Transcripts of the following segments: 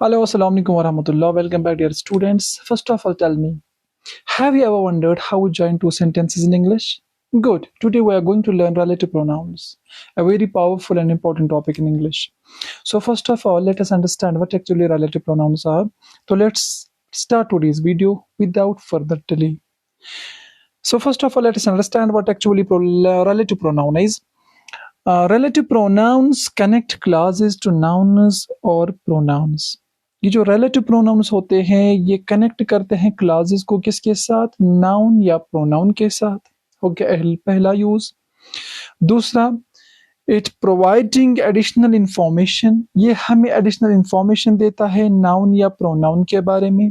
Hello, Assalamu alaikum warahmatullah. Welcome back, dear students. First of all, tell me, have you ever wondered how we join two sentences in English? Good. Today we are going to learn relative pronouns, a very powerful and important topic in English. So, first of all, let us understand what actually relative pronouns are. So, let's start today's video without further delay. So, first of all, let us understand what actually relative pronoun is. Relative pronouns connect clauses to nouns और pronouns. ये जो relative pronouns होते हैं ये connect करते हैं classes को किसके साथ, नाउन या प्रोनाउन के साथ. हो गया पहला यूज. दूसरा, इट प्रोवाइडिंग एडिशनल इंफॉर्मेशन, ये हमें एडिशनल इंफॉर्मेशन देता है नाउन या प्रोनाउन के बारे में.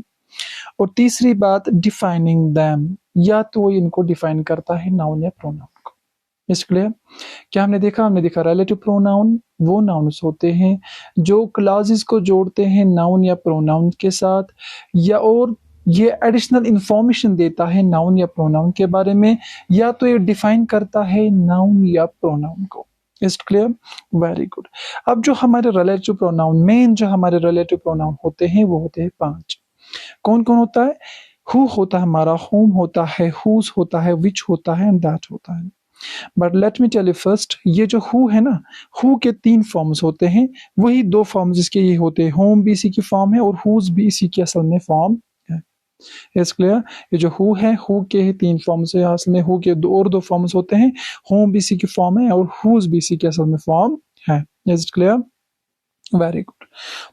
और तीसरी बात, डिफाइनिंग दैम, या तो इनको डिफाइन करता है नाउन या प्रोनाउन को. इस क्लियर? क्या हमने देखा रिलेटिव प्रोनाउन वो नाउन्स होते हैं जो क्लॉजेस को जोड़ते हैं नाउन या प्रोनाउन के साथ, या और ये एडिशनल इंफॉर्मेशन देता है नाउन या प्रोनाउन के बारे में, या तो ये डिफाइन करता है नाउन या प्रोनाउन को. Is clear? Very good. अब जो हमारे रिलेटिव प्रोनाउन, मेन जो हमारे रिलेटिव प्रोनाउन होते हैं वो होते हैं 5. कौन कौन होता है? हु होता है हमारा, होम होता है, हुज होता है, विच होता है एंड दैट होता है. But let me tell you first, ये जो हु है ना, हु के 3 फॉर्म्स होते हैं, वही 2 फॉर्म जिसके ये होते हैं, होम भी इसी की फॉर्म है और हुज भी इसी की असल में फॉर्म है. Is clear? ये जो हु है, हु के 3 फॉर्म्स है, असल में हु के दो फॉर्म्स होते हैं, होम भी इसी की फॉर्म है और हुज भी इसी की असल में फॉर्म है. Is clear? Very good.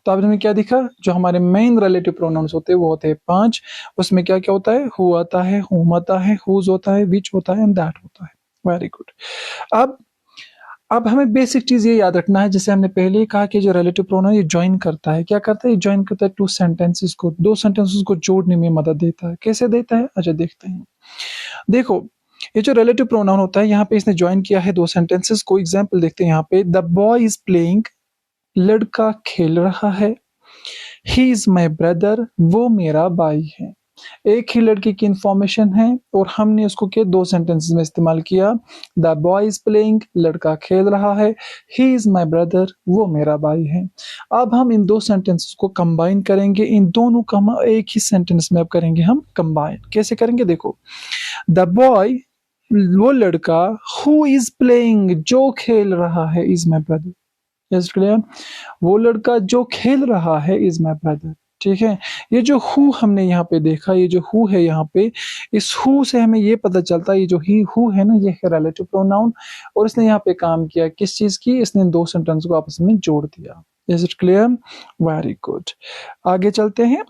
तो अब हमने क्या देखा, जो हमारे मेन रिलेटिव प्रोनाउंस होते हैं वो होते हैं 5. उसमें क्या क्या होता है? हु आता है, होम आता है, हुज होता है, विच होता है एंड दैट होता है. Very good. अब हमें बेसिक चीज ये याद रखना है, जैसे हमने पहले ही कहा कि जो रिलेटिव प्रोनाउन ये ज्वाइन करता है. क्या करता है? ज्वाइन करता है 2 सेंटेंसेस को, 2 सेंटेंसेस को जोड़ने में मदद देता है. कैसे देता है? अच्छा देखते हैं. देखो, ये जो रिलेटिव प्रोनाउन होता है, यहाँ पे इसने ज्वाइन किया है 2 सेंटेंसेस को. एग्जांपल देखते हैं. यहाँ पे द बॉय इज प्लेइंग, लड़का खेल रहा है. ही इज माई ब्रदर, वो मेरा भाई है. एक ही लड़के की इंफॉर्मेशन है और हमने उसको के 2 सेंटेंसेस में इस्तेमाल किया. द बॉय इज प्लेइंग, लड़का खेल रहा है. ही इज माई ब्रदर, वो मेरा भाई है. अब हम इन 2 सेंटेंसेस को कंबाइन करेंगे. इन दोनों को हम एक ही सेंटेंस में अब करेंगे हम कंबाइन. कैसे करेंगे? देखो, द बॉय, वो लड़का, हु इज प्लेइंग, जो खेल रहा है, is my brother. Is clear? वो लड़का जो खेल रहा है इज माई ब्रदर. ठीक है. ये जो हु हमने यहाँ पे देखा, ये जो हु है यहाँ पे, इस हु से हमें ये पता चलता है, ये जो ही हु है ना, ये है रिलेटिव प्रोनाउन. और इसने यहाँ पे काम किया किस चीज की? इसने 2 सेंटेंस को आपस में जोड़ दिया. Is it clear? Very good. आगे चलते हैं.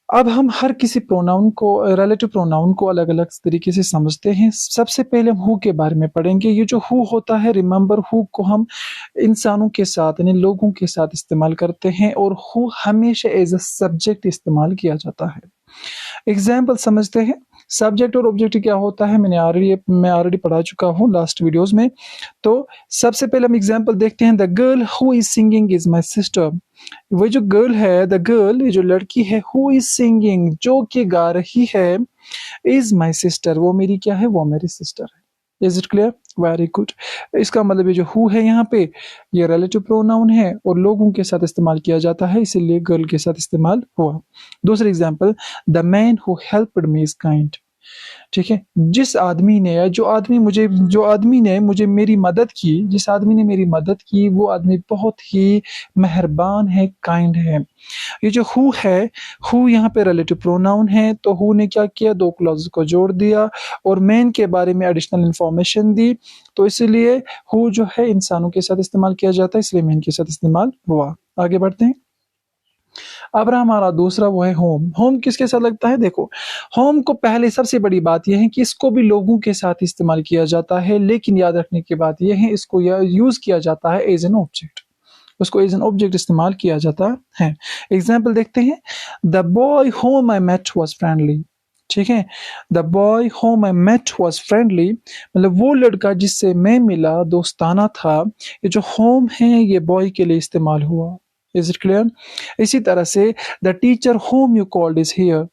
अब हम हर किसी प्रोनाउन को, रिलेटिव प्रोनाउन को अलग अलग तरीके से समझते हैं. सबसे पहले हम हु के बारे में पढ़ेंगे. ये जो हु होता है, रिमेंबर, हु को हम इंसानों के साथ यानी लोगों के साथ इस्तेमाल करते हैं और हु हमेशा एज अ सब्जेक्ट इस्तेमाल किया जाता है. एग्जाम्पल समझते हैं. सब्जेक्ट और ऑब्जेक्ट क्या होता है मैं ऑलरेडी पढ़ा चुका हूँ लास्ट वीडियोस में. तो सबसे पहले हम एग्जाम्पल देखते हैं. The girl who is singing is my sister. वो जो गर्ल है, द गर्ल, ये जो लड़की है, हु इज सिंगिंग, जो कि गा रही है, इज माई सिस्टर, वो मेरी क्या है? वो मेरी सिस्टर है. Is it clear? Very good. इसका मतलब ये जो हु है यहाँ पे, ये रिलेटिव प्रोनाउन है और लोगों के साथ इस्तेमाल किया जाता है, इसीलिए गर्ल के साथ इस्तेमाल हुआ. दूसरा example, the man who helped me is kind. ठीक है. जिस आदमी ने, जो आदमी ने मुझे मेरी मदद की, जिस आदमी ने मेरी मदद की, वो आदमी बहुत ही मेहरबान है, काइंड है. ये जो हु है, हु यहाँ पे रिलेटिव प्रोनाउन है, तो हु ने क्या किया? 2 क्लॉज को जोड़ दिया और मैन के बारे में एडिशनल इंफॉर्मेशन दी. तो इसलिए हु जो है इंसानों के साथ इस्तेमाल किया जाता है, इसलिए मैन के साथ इस्तेमाल हुआ. आगे बढ़ते हैं. अब रहा हमारा दूसरा, वो है होम. होम किसके साथ लगता है? देखो, होम को पहले सबसे बड़ी बात यह है कि इसको भी लोगों के साथ इस्तेमाल किया जाता है, लेकिन याद रखने की बात यह है, इसको यूज किया जाता है एज एन ऑब्जेक्ट. उसको एज एन ऑब्जेक्ट इस्तेमाल किया जाता है. एग्जाम्पल देखते हैं. The boy whom I met was friendly. ठीक है. The boy whom I met was friendly, मतलब वो लड़का जिससे मैं मिला दोस्ताना था. ये जो होम है ये बॉय के लिए इस्तेमाल हुआ. Is it clear? इसी तरह से, the teacher home you called is here.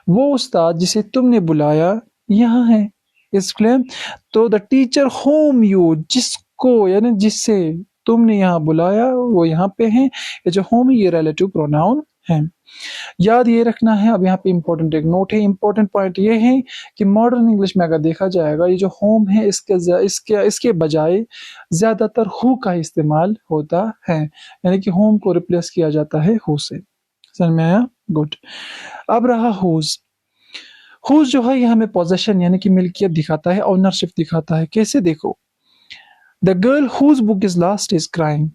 वो उस्ताद जिसे तुमने बुलाया यहाँ है. Is clear? तो द टीचर होम यू, जिसको यानी जिससे तुमने यहाँ बुलाया, वो यहाँ पे है। ये जो होम है ये रिलेटिव प्रोनाउन है। याद ये रखना है। अब यहाँ पे इंपॉर्टेंट एक नोट है। इंपॉर्टेंट पॉइंट ये है कि मॉडर्न इंग्लिश में अगर देखा जाएगा, ये जो होम है इसके बजाय ज्यादातर हु का इस्तेमाल होता है, यानी कि होम को रिप्लेस किया जाता है हु से। समझ में आया? गुड। अब रहा हुज। हुज जो है ये हमें पोजेशन यानी कि मिल्कियत दिखाता है, ओनरशिप दिखाता है। कैसे? देखो, the girl whose book is lost is crying.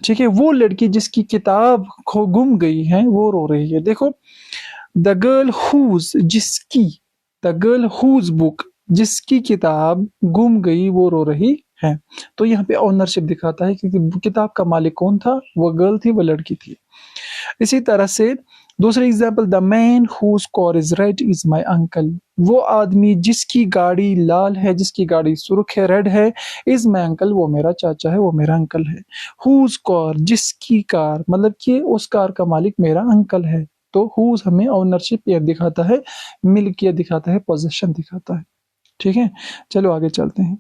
ठीक है, वो लड़की जिसकी किताब खो गुम गई है वो रो रही है। देखो, द गर्ल हुज, जिसकी, द गर्ल हुज बुक, जिसकी किताब गुम गई वो रो रही है। तो यहाँ पे ओनरशिप दिखाता है क्योंकि किताब का मालिक कौन था? वो गर्ल थी, वो लड़की थी। इसी तरह से दूसरा example, the man whose car is red is my uncle. वो आदमी जिसकी गाड़ी लाल है, जिसकी गाड़ी सुर्ख है, रेड है, इज माई अंकल, वो मेरा चाचा है, वो मेरा अंकल है। हुज कार, जिसकी कार, मतलब कि उस कार का मालिक मेरा अंकल है। तो हुज हमें ओनरशिप दिखाता है, मिल्कियत दिखाता है, पोजेशन दिखाता है। ठीक है, चलो आगे चलते हैं।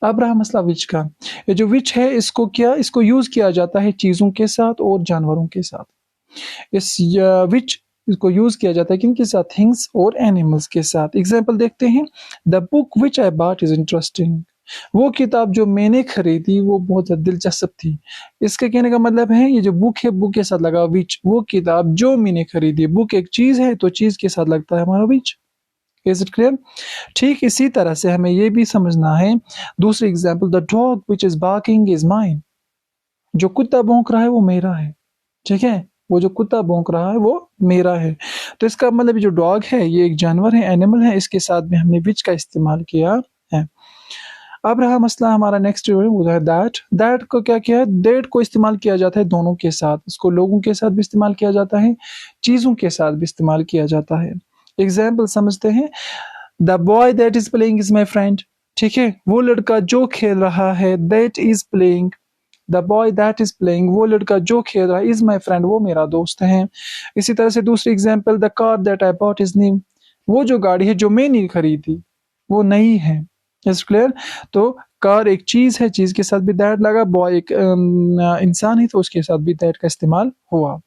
अब रहा मसला विच का। ये जो विच है इसको यूज किया जाता है चीजों के साथ और जानवरों के साथ। इस विच इसको यूज किया जाता है किनके साथ? थिंग्स और एनिमल्स के साथ। एग्जाम्पल देखते हैं, the book which I bought is interesting. वो किताब जो मैंने खरीदी वो बहुत दिलचस्प थी। इसके कहने का मतलब है ये जो बुक है, बुक के साथ लगा विच। वो किताब जो मैंने खरीदी, बुक एक चीज है तो चीज के साथ लगता है हमारा विच। Is it clear? ठीक इसी तरह से हमें ये भी समझना है। दूसरी example, the dog which is barking is mine. जो कुत्ता भौंक रहा है वो मेरा है। ठीक है, वो जो कुत्ता भौंक रहा है वो मेरा है। तो इसका मतलब जो डॉग है ये एक जानवर है, एनिमल है, इसके साथ भी हमने विच का इस्तेमाल किया है। अब रहा मसला हमारा नेक्स्ट जो है वो है दैट। दैट को क्या किया है? दैट को इस्तेमाल किया जाता है दोनों के साथ। इसको लोगों के साथ भी इस्तेमाल किया जाता है, चीजों के साथ भी इस्तेमाल किया जाता है। एग्जाम्पल समझते हैं, the boy that is playing is my friend. ठीक है, वो लड़का जो खेल रहा है, that is playing. The boy that is playing, वो लड़का जो खेल रहा है, इज माई फ्रेंड, वो मेरा दोस्त है। इसी तरह से दूसरी example, the car that I bought is new. वो जो गाड़ी है जो मैंने खरीदी वो नई है। Is clear? तो कार एक चीज है, चीज के साथ भी दैट लगा। बॉय एक इंसान है तो उसके साथ भी दैट का इस्तेमाल हुआ।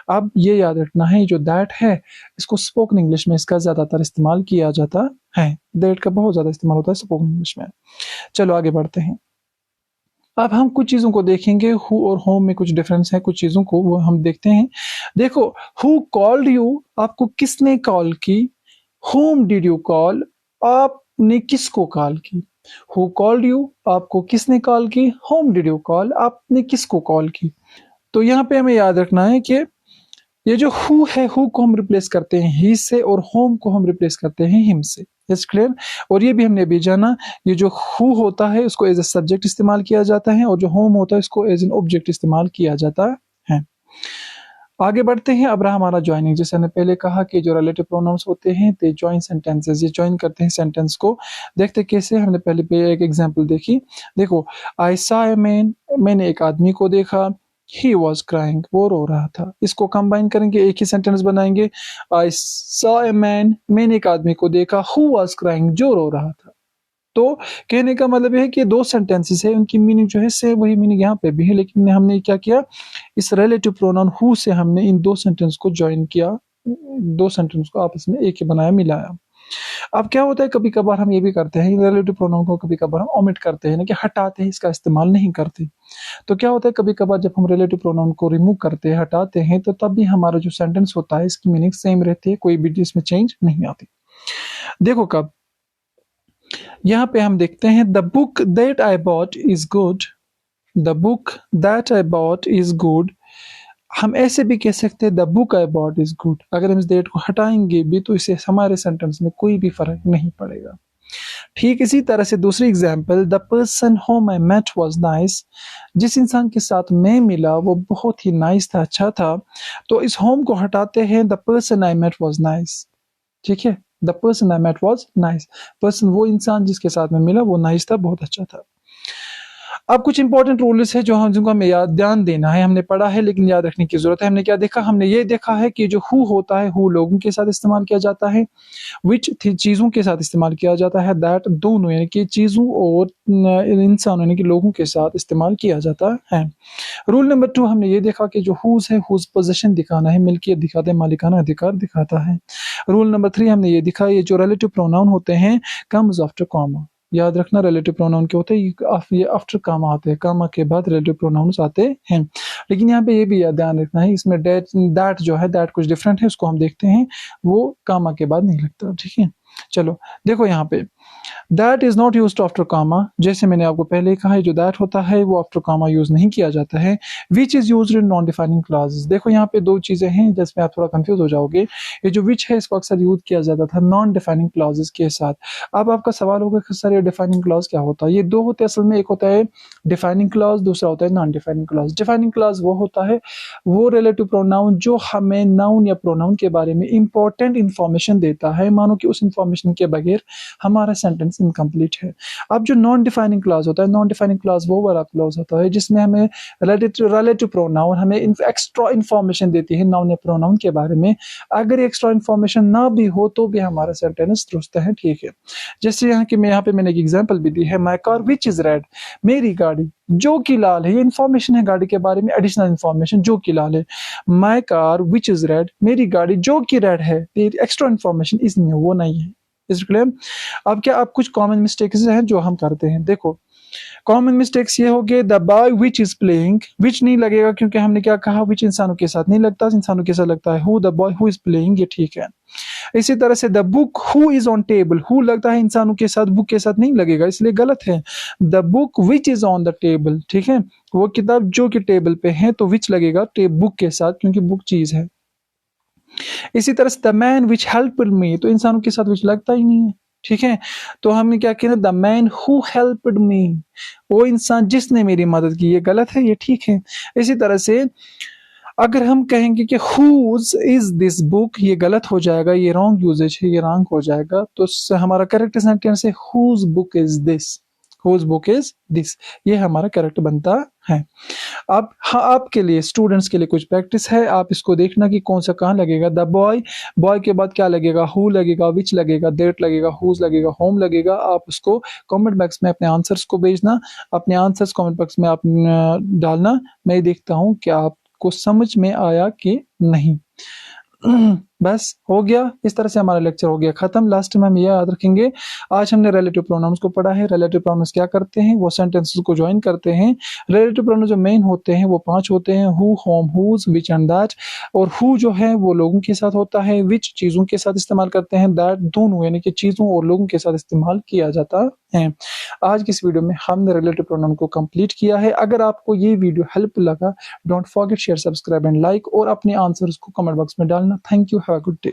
अब ये याद रखना है, जो दैट है इसको स्पोकन इंग्लिश में इसका ज्यादातर इस्तेमाल किया जाता है। दैट का बहुत ज्यादा इस्तेमाल होता है स्पोकन इंग्लिश में। चलो आगे बढ़ते हैं। अब हम कुछ चीजों को देखेंगे, हु और होम में कुछ डिफरेंस है, कुछ चीजों को वो हम देखते हैं। देखो, हु कॉल्ड यू, आपको किसने कॉल की? होम डिड यू कॉल, आपने किसको कॉल की? हु कॉल्ड यू, आपको किसने कॉल की? होम डिड यू कॉल, आपने किसको कॉल की? तो यहाँ पे हमें याद रखना है कि ये जो हु है, हु को हम रिप्लेस करते हैं ही से और होम को हम रिप्लेस करते हैं हिम से। It's clear? और ये भी हमने अभी जाना, ये जो हु होता है उसको एज ए सब्जेक्ट इस्तेमाल किया जाता है और जो होम होता है इसको एज एन ऑब्जेक्ट इस्तेमाल किया जाता है। आगे बढ़ते हैं। अब रहा हमारा ज्वाइनिंग। जैसे हमने पहले कहा कि जो रिलेटिव प्रोनाउंस होते हैं दे ज्वाइन सेंटेंसेस, ये ज्वाइन करते हैं सेंटेंस को। देखते कैसे, हमने पहले पे एक एग्जांपल देखी। देखो, आई सॉ ए मैन, मैंने एक आदमी को देखा। ही वॉज क्राइंग, वो रो रहा था। इसको कंबाइन करेंगे, एक ही सेंटेंस बनाएंगे। आई सॉ ए मैन, मैंने एक आदमी को देखा, हु वॉज क्राइंग, जो रो रहा था। तो कहने का मतलब है कि दो सेंटेंसेस है, उनकी मीनिंग जो है सेम वही मीनिंग यहाँ पे भी है, लेकिन हमने क्या किया, इस रिलेटिव प्रोनाउन हु से हमने इन दो सेंटेंस को ज्वाइन किया, दो सेंटेंस को आपस में एक ही बनाया, मिलाया। अब क्या होता है, कभी कभार हम ये भी करते हैं, रिलेटिव प्रोनाउन को कभी कभार हम ओमिट करते हैं, कि हटाते हैं, इसका इस्तेमाल नहीं करते। तो क्या होता है, कभी कभार जब हम रिलेटिव प्रोनाउन को रिमूव करते हैं, हटाते हैं, तो तब भी हमारा जो सेंटेंस होता है इसकी मीनिंग सेम रहती है, कोई भी इसमें चेंज नहीं आती। देखो कब, यहाँ पे हम देखते हैं, the book that I bought is good. The book that I bought is good. हम ऐसे भी कह सकते हैं the book I bought is good. अगर हम इस दैट को हटाएंगे भी तो इससे हमारे सेंटेंस में कोई भी फर्क नहीं पड़ेगा। ठीक इसी तरह से दूसरी example, the person whom I met was nice. जिस इंसान के साथ मैं मिला वो बहुत ही नाइस था, अच्छा था। तो इस होम को हटाते हैं, the person I met was nice. ठीक है, the person I met was nice. Person वो इंसान जिसके साथ में मिला वो नाइस था, बहुत अच्छा था। अब कुछ इंपॉर्टेंट रूल्स है जो हम जिनको हमें याद ध्यान देना है, हमने पढ़ा है लेकिन याद रखने की जरूरत है। हमने क्या देखा? हमने ये देखा है कि जो हु होता है, हु लोगों के साथ इस्तेमाल किया जाता है, विच चीजों के साथ इस्तेमाल किया जाता है, दैट दोनों यानी कि चीजों और इंसान यानी कि लोगों के साथ इस्तेमाल किया जाता है। रूल नंबर 2 हमने ये देखा कि जो हुज है, हुज पोजीशन दिखाना है, मिल्कियत दिखाता है, मालिकाना अधिकार दिखाता है। रूल नंबर 3 हमने ये देखा, ये जो रिलेटिव प्रोनाउन होते हैं कम्स आफ्टर कॉमा। याद रखना रिलेटिव प्रोनाउन क्या होते हैं, ये आफ्टर कामा आते हैं, कामा के बाद रिलेटिव प्रोनाउंस आते हैं। लेकिन यहाँ पे ये भी ध्यान रखना है, इसमें दैट जो है, दैट कुछ डिफरेंट है, उसको हम देखते हैं, वो कामा के बाद नहीं लगता। ठीक है, चलो देखो यहाँ पे that is not used after comma. जैसे मैंने आपको पहले ही कहा है, जो दैट होता है वो आफ्टर कामा यूज नहीं किया जाता है। Which is used in non defining clauses. देखो यहाँ पे दो चीजें हैं जिसमें आप थोड़ा कंफ्यूज हो जाओगे। ये जो विच है इसको अक्सर यूज किया जाता था नॉन डिफाइनिंग क्लॉजेस के साथ। अब आपका सवाल होगा कि सर ये डिफाइनिंग क्लॉज क्या होता है? ये दो होते हैं असल में, एक होता है डिफाइनिंग क्लॉज, दूसरा होता है non defining clause. Defining clause वो होता है, वो रिलेटिव प्रोनाउन जो हमें नाउन या प्रोनाउन के बारे में इंपॉर्टेंट इंफॉर्मेशन देता है, मानो कि उस इंफॉर्मेशन के बगैर हमारा सेंटेंस इनकम्प्लीट है। अब जो नॉन डिफाइनिंग क्लॉज होता है, नॉन डिफाइनिंग क्लॉज वो वाला क्लॉज होता है जिसमें हमें रिलेटिव प्रोनाउन हमें एक्स्ट्रा इंफॉर्मेशन देती है नाउन या प्रोनाउन के बारे में। अगर एक्स्ट्रा इंफॉर्मेशन ना भी हो तो भी हमारा सेंटेंस दुरुस्त है। ठीक है, जैसे यहाँ पे मैंने एक एग्जांपल भी दी है, my car which is red. मेरी गाड़ी जो कि लाल है। ये इंफॉर्मेशन है गाड़ी के बारे में, एडिशनल इंफॉर्मेशन, जो कि लाल है। My car which is red, मेरी गाड़ी जो कि रेड है। एक्स्ट्रा इंफॉर्मेशन इसमें वो नहीं है। Is clear? अब क्या, अब कुछ कॉमन मिस्टेक्स हैं जो हम करते हैं। देखो कॉमन मिस्टेक्स ये हो गए, the boy which is playing. Which नहीं लगेगा क्योंकि हमने क्या कहा, विच इंसानों के साथ नहीं लगता, इंसानों के साथ लगता है who. The boy who is playing, ये ठीक है। इसी तरह से the book who is on table, who लगता है इंसानों के साथ, बुक के साथ नहीं लगेगा, इसलिए गलत है। The book which is on the table, ठीक है, वो किताब जो कि टेबल पे है तो विच लगेगा बुक के साथ क्योंकि बुक चीज है। इसी तरह से the man which helped me, तो इंसानों के साथ विच लगता ही नहीं है। ठीक है, तो हमने क्या किया, the man who helped me, वो इंसान जिसने मेरी मदद की, ये गलत है, ये ठीक है। इसी तरह से अगर हम कहेंगे कि हुज इज दिस बुक, ये गलत हो जाएगा, ये रॉन्ग यूजेज है, ये रॉन्ग हो जाएगा। तो हमारा करेक्ट सेंटेंस है whose book is this, whose book is this, ये हमारा करेक्ट बनता है। अब हाँ, आपके लिए स्टूडेंट्स के लिए कुछ प्रैक्टिस है, आप इसको देखना कि कौन सा कहाँ लगेगा। द बॉय, बॉय के बाद क्या लगेगा, हु लगेगा, विच लगेगा, देट लगेगा, हुज लगेगा, होम लगेगा। आप उसको कमेंट बॉक्स में अपने आंसर्स को भेजना, अपने आंसर्स कमेंट बॉक्स में आप डालना। मैं देखता हूँ कि आपको समझ में आया कि नहीं। बस हो गया, इस तरह से हमारा लेक्चर हो गया खत्म। लास्ट में हम ये याद रखेंगे, आज हमने रिलेटिव प्रोनाउंस को पढ़ा है। रिलेटिव प्रोनाउंस क्या करते हैं, वो सेंटेंसेस को ज्वाइन करते हैं। रिलेटिव प्रोनाउंस जो मेन होते हैं वो 5 होते हैं, who, whom, whose, which and that. और हु जो है वो लोगों के साथ होता है, विच चीजों के साथ इस्तेमाल करते हैं, दैट दोनों यानी कि चीजों और लोगों के साथ इस्तेमाल किया जाता है। आज की इस वीडियो में हमने रिलेटिव प्रोनाउन को कंप्लीट किया है। अगर आपको ये वीडियो हेल्प लगा, don't forget share, subscribe and like, और अपने आंसर्स को कमेंट बॉक्स में डालना। Thank you, have a good day.